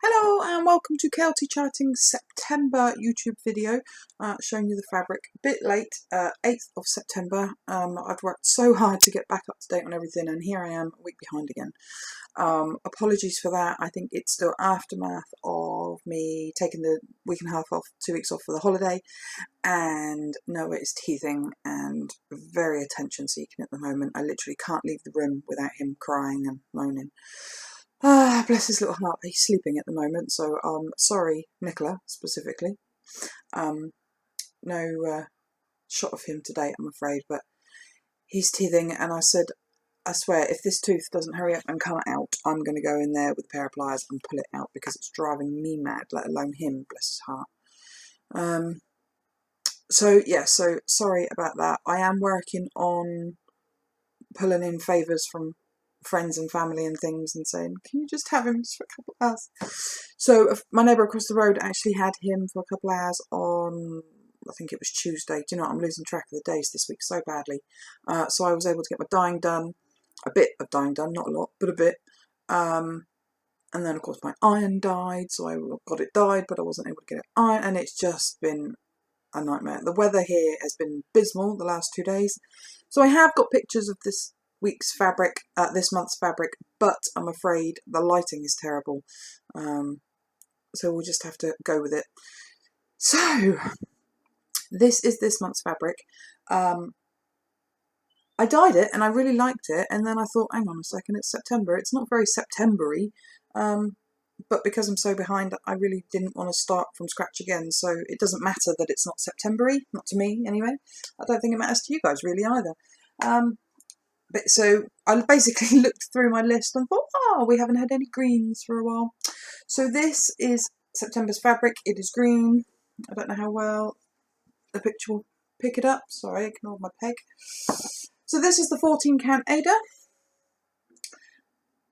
Hello and welcome to KLT Charting's September YouTube video showing you the fabric. A bit late, 8th of September. I've worked so hard to get back up to date on everything and here I am a week behind again. Apologies for that. I think it's still aftermath of me taking the week and a half off, 2 weeks off for the holiday, and Noah is teething and very attention seeking at the moment. I literally can't leave the room without him crying and moaning. Ah, bless his little heart. He's sleeping at the moment, so sorry, Nicola, specifically. No shot of him today, I'm afraid, but he's teething, and I said, I swear, if this tooth doesn't hurry up and come out, I'm going to go in there with a pair of pliers and pull it out because it's driving me mad, let alone him, bless his heart. So sorry about that. I am working on pulling in favours from friends and family and things and saying, can you just have him just for a couple of hours? So my neighbour across the road actually had him for a couple of hours on, I think it was Tuesday. Do you know what? I'm losing track of the days this week so badly. So I was able to get my dyeing done, a bit of dyeing done, not a lot, but a bit. And then of course my iron died, so I got it dyed, but I wasn't able to get it ironed, and it's just been a nightmare. The weather here has been abysmal the last 2 days. So I have got pictures of this week's fabric, this month's fabric, but I'm afraid the lighting is terrible. So we'll just have to go with it. So this is this month's fabric. I dyed it and I really liked it, and then I thought, hang on a second, it's September. It's not very September-y, but because I'm so behind, I really didn't want to start from scratch again. So it doesn't matter that it's not September-y, not to me anyway. I don't think it matters to you guys really either. But so I basically looked through my list and thought, oh, we haven't had any greens for a while. So this is September's fabric. It is green. I don't know how well the picture will pick it up. Sorry, ignore my peg. So this is the 14 count Ada.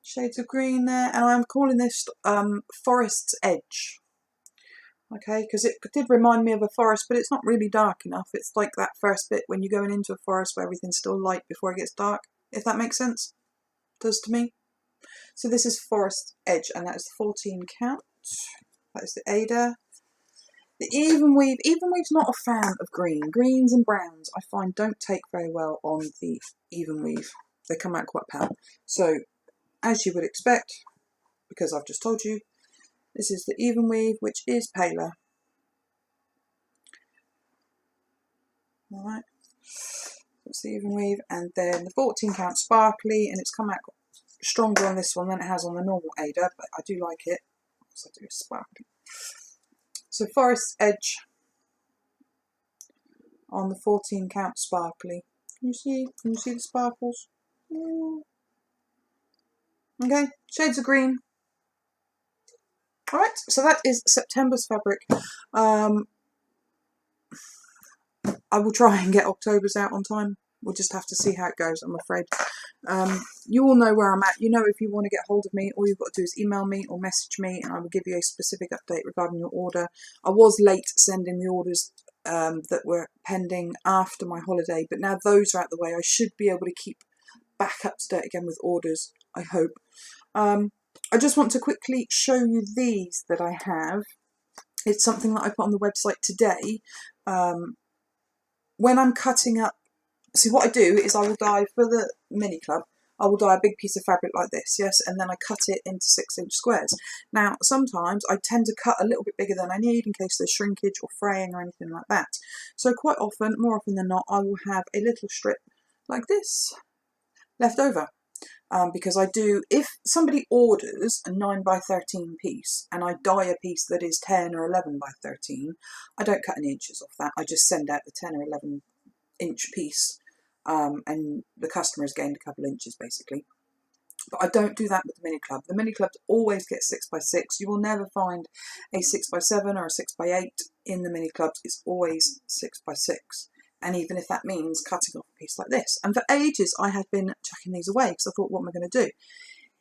Shades of green there. And I'm calling this Forest's Edge. Okay, because it did remind me of a forest, but it's not really dark enough. It's like that first bit when you're going into a forest where everything's still light before it gets dark, if that makes sense. It does to me. So this is Forest Edge, and that is the 14 count. That is the Ada. The even weave. Even weave's not a fan of green. Greens and browns I find don't take very well on the even weave. They come out quite pale. So as you would expect, because I've just told you, this is the even weave, which is paler. Alright, that's the even weave, and then the 14 count sparkly, and it's come out stronger on this one than it has on the normal Ada, but I do like it. So I do sparkly. So Forest Edge on the 14 count sparkly. Can you see the sparkles? Yeah. Okay, shades of green. Alright, so that is September's fabric. I will try and get October's out on time. We'll just have to see how it goes, I'm afraid. You all know where I'm at. You know, if you want to get hold of me, all you've got to do is email me or message me, and I will give you a specific update regarding your order. I was late sending the orders that were pending after my holiday, but now those are out the way. I should be able to keep back up to date again with orders, I hope. I just want to quickly show you these that I have. It's something that I put on the website today. When I'm cutting up, see what I do is I will dye for the mini club. I will dye a big piece of fabric like this, yes, and then I cut it into 6-inch squares. Now, sometimes I tend to cut a little bit bigger than I need in case there's shrinkage or fraying or anything like that. So quite often, more often than not, I will have a little strip like this left over. Because I do, if somebody orders a 9x13 piece and I dye a piece that is 10 or 11x13, I don't cut any inches off that. I just send out the 10 or 11 inch piece, and the customer has gained a couple of inches basically. But I don't do that with the mini club. The mini clubs always get 6x6. You will never find a 6x7 or a 6x8 in the mini clubs. It's always 6x6. And even if that means cutting off a piece like this. And for ages I had been chucking these away because I thought, what am I going to do?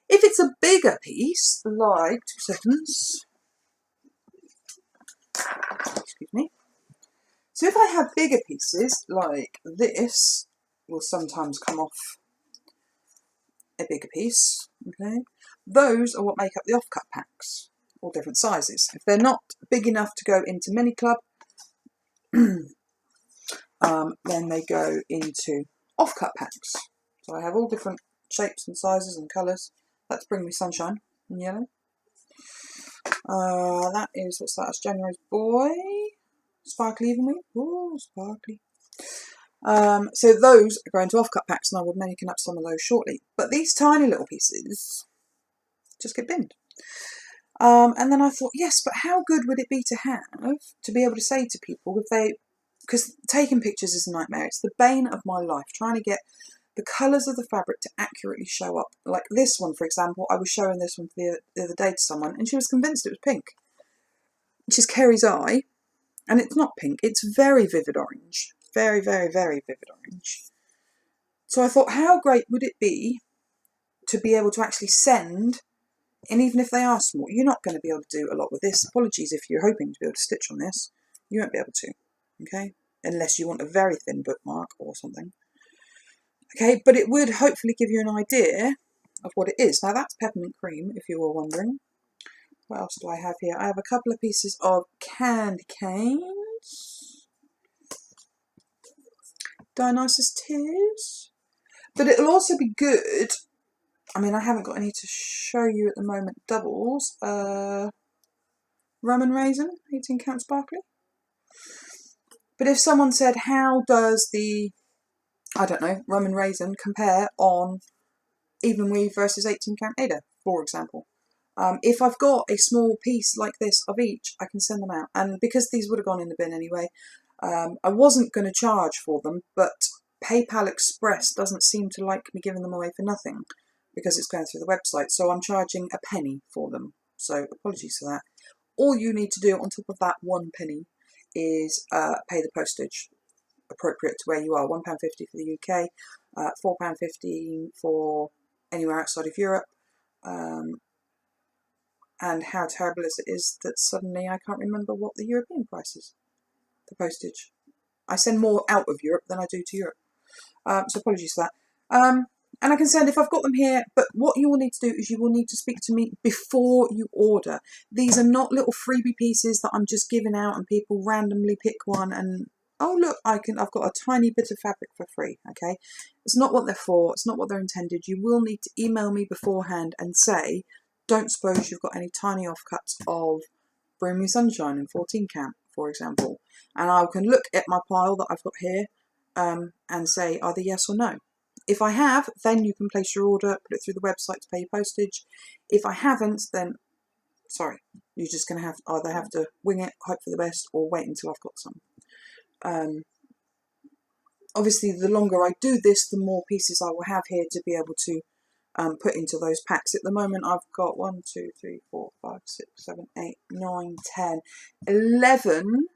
If it's a bigger piece, like, 2 seconds, excuse me. So if I have bigger pieces like this, will sometimes come off a bigger piece, okay? Those are what make up the offcut packs. or different sizes. If they're not big enough to go into mini club, then they go into off-cut packs. So I have all different shapes and sizes and colours. That's Bring Me Sunshine in yellow. That is, what's that? That's January's Boy. Sparkly Even Week. Oh, sparkly. So those are going to off-cut packs, and I will be making up some of those shortly. But these tiny little pieces just get binned. And then I thought, yes, but how good would it be to be able to say to people, because taking pictures is a nightmare. It's the bane of my life, trying to get the colours of the fabric to accurately show up. Like this one, for example, I was showing this one the other day to someone, and she was convinced it was pink, which is Kerry's eye, and it's not pink. It's very vivid orange. Very, very, very vivid orange. So I thought, how great would it be to be able to actually send, and even if they are small, you're not going to be able to do a lot with this. Apologies if you're hoping to be able to stitch on this. You won't be able to, okay? Unless you want a very thin bookmark or something. Okay, but it would hopefully give you an idea of what it is. Now that's peppermint cream, if you were wondering. What else do I have here? I have a couple of pieces of candy canes. Dionysus Tears. But it'll also be good. I mean, I haven't got any to show you at the moment. Doubles. Rum and Raisin, 18 count sparkly. But if someone said, how does the, I don't know, Rum and Raisin compare on even weave versus 18 count Ada, for example? If I've got a small piece like this of each, I can send them out. And because these would have gone in the bin anyway, I wasn't going to charge for them, but PayPal Express doesn't seem to like me giving them away for nothing because it's going through the website. So I'm charging a penny for them. So apologies for that. All you need to do on top of that 1 penny is pay the postage appropriate to where you are. £1.50 for the UK, £4.15 for anywhere outside of Europe. And how terrible is it is that suddenly I can't remember what the European price is, the postage. I send more out of Europe than I do to Europe. So apologies for that. And I can send if I've got them here, but what you will need to do is you will need to speak to me before you order. These are not little freebie pieces that I'm just giving out and people randomly pick one and, oh look, I've got a tiny bit of fabric for free, okay? It's not what they're for, it's not what they're intended. You will need to email me beforehand and say, don't suppose you've got any tiny offcuts of Bring Me Sunshine in 14 count, for example. And I can look at my pile that I've got here and say either yes or no. If I have, then you can place your order, put it through the website to pay your postage. If I haven't, then sorry, you're just going to either have to wing it, hope for the best, or wait until I've got some. Obviously, the longer I do this, the more pieces I will have here to be able to put into those packs. At the moment, I've got 1, 2, 3, 4, 5, 6, 7, 8, 9, 10, 11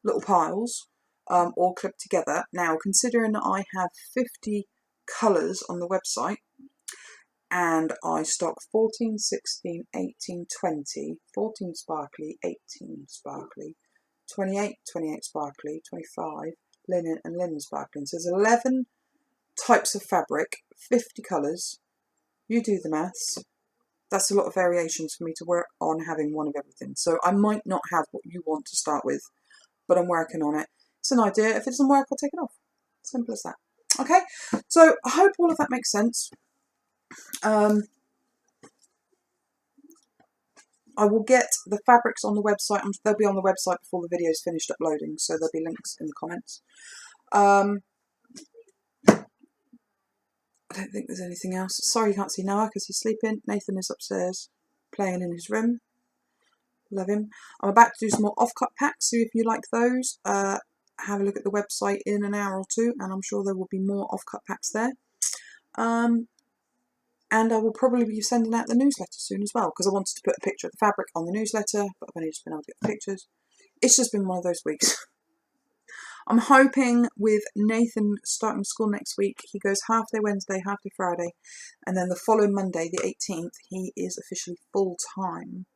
little piles. All clipped together. Now, considering that I have 50 colours on the website and I stock 14, 16, 18, 20, 14 sparkly, 18 sparkly, 28, 28 sparkly, 25 linen and linen sparkly. So there's 11 types of fabric, 50 colours. You do the maths. That's a lot of variations for me to work on having one of everything. So I might not have what you want to start with, but I'm working on it. It's an idea. If it doesn't work, I'll take it off. Simple as that. Okay, so I hope all of that makes sense. I will get the fabrics on the website. They'll be on the website before the video is finished uploading, so there'll be links in the comments. I don't think there's anything else. Sorry you can't see Noah because he's sleeping. Nathan is upstairs playing in his room. Love him. I'm about to do some more off-cut packs, so if you like those, have a look at the website in an hour or two, and I'm sure there will be more off-cut packs there. And I will probably be sending out the newsletter soon as well, because I wanted to put a picture of the fabric on the newsletter, but I've only just been able to get the pictures. It's just been one of those weeks. I'm hoping with Nathan starting school next week, he goes half day Wednesday, half day Friday, and then the following Monday, the 18th, he is officially full-time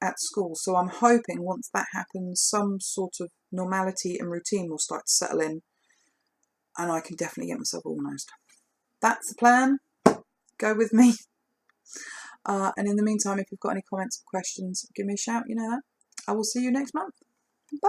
at school. So I'm hoping once that happens, some sort of normality and routine will start to settle in, and I can definitely get myself organised. That's the plan. Go with me. And in the meantime, if you've got any comments or questions, give me a shout, you know that. I will see you next month. Bye.